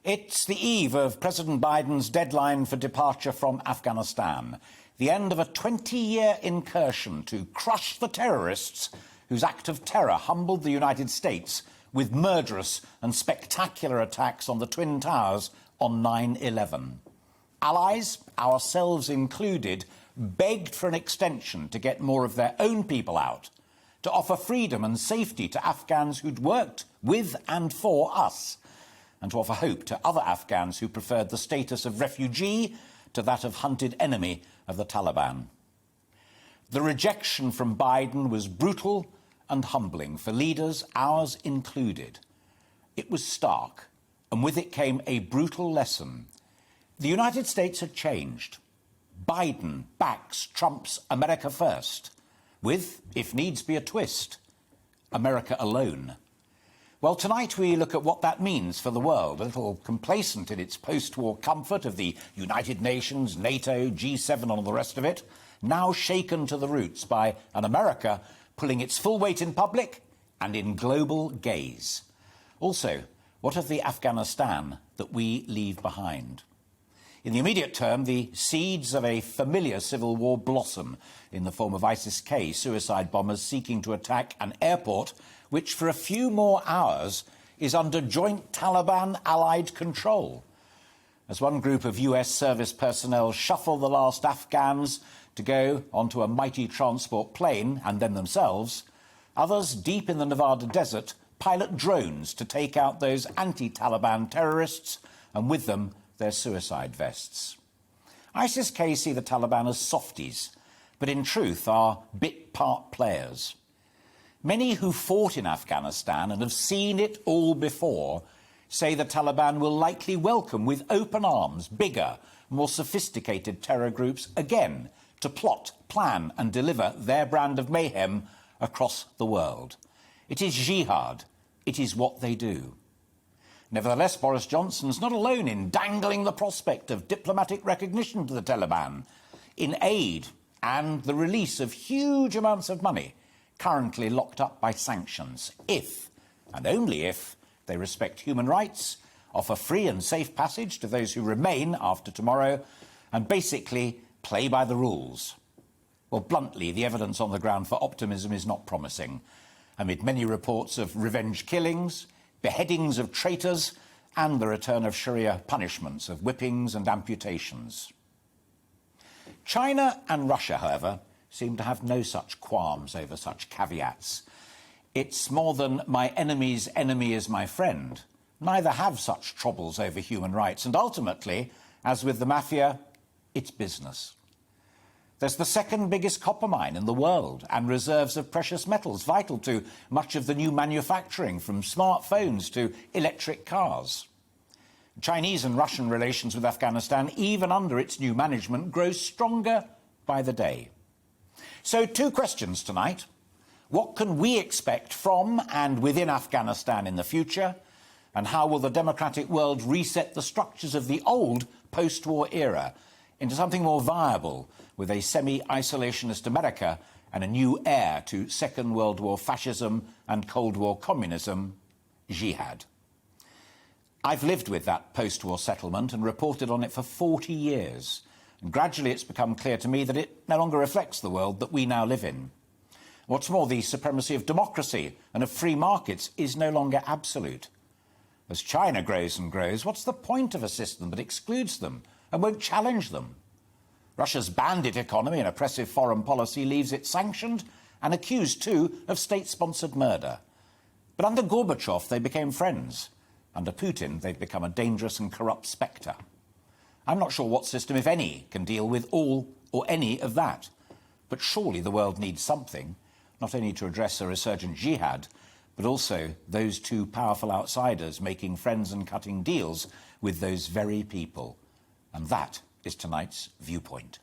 It's the eve of President Biden's deadline for departure from Afghanistan, the end of a 20-year incursion to crush the terrorists whose act of terror humbled the United States with murderous and spectacular attacks on the Twin Towers on 9/11. Allies, ourselves included, begged for an extension to get more of their own people out, to offer freedom and safety to Afghans who'd worked with and for us, and to offer hope to other Afghans who preferred the status of refugee to that of hunted enemy of the Taliban. The rejection from Biden was brutal and humbling for leaders, ours included. It was stark, and with it came a brutal lesson. The United States had changed. Biden backs Trump's America first, with, if needs be, a twist, America alone. Well, tonight we look at what that means for the world, a little complacent in its post-war comfort of the United Nations, NATO, G7 and all the rest of it, now shaken to the roots by an America pulling its full weight in public and in global gaze. Also, what of the Afghanistan that we leave behind? In the immediate term, the seeds of a familiar civil war blossom in the form of ISIS-K suicide bombers seeking to attack an airport which for a few more hours is under joint Taliban-allied control. As one group of US service personnel shuffle the last Afghans to go onto a mighty transport plane and then themselves, others deep in the Nevada desert pilot drones to take out those anti-Taliban terrorists and with them their suicide vests. ISIS-K see the Taliban as softies, but in truth are bit-part players. Many who fought in Afghanistan and have seen it all before say the Taliban will likely welcome with open arms bigger, more sophisticated terror groups again to plot, plan and deliver their brand of mayhem across the world. It is jihad. It is what they do. Nevertheless, Boris Johnson's not alone in dangling the prospect of diplomatic recognition to the Taliban, in aid and the release of huge amounts of money currently locked up by sanctions, if, and only if, they respect human rights, offer free and safe passage to those who remain after tomorrow, and basically play by the rules. Well, bluntly, the evidence on the ground for optimism is not promising, amid many reports of revenge killings, beheadings of traitors, and the return of Sharia punishments of whippings and amputations. China and Russia, however, seem to have no such qualms over such caveats. It's more than my enemy's enemy is my friend. Neither have such troubles over human rights, and ultimately, as with the mafia, it's business. There's the second biggest copper mine in the world and reserves of precious metals vital to much of the new manufacturing, from smartphones to electric cars. Chinese and Russian relations with Afghanistan, even under its new management, grow stronger by the day. So, two questions tonight. What can we expect from and within Afghanistan in the future? And how will the democratic world reset the structures of the old post-war era into something more viable, with a semi-isolationist America and a new heir to Second World War fascism and Cold War communism, jihad? I've lived with that post-war settlement and reported on it for 40 years. And gradually it's become clear to me that it no longer reflects the world that we now live in. What's more, the supremacy of democracy and of free markets is no longer absolute. As China grows and grows, what's the point of a system that excludes them and won't challenge them? Russia's bandit economy and oppressive foreign policy leaves it sanctioned and accused, too, of state-sponsored murder. But under Gorbachev, they became friends. Under Putin, they've become a dangerous and corrupt spectre. I'm not sure what system, if any, can deal with all or any of that. But surely the world needs something, not only to address a resurgent jihad, but also those two powerful outsiders making friends and cutting deals with those very people. And that is tonight's Viewpoint.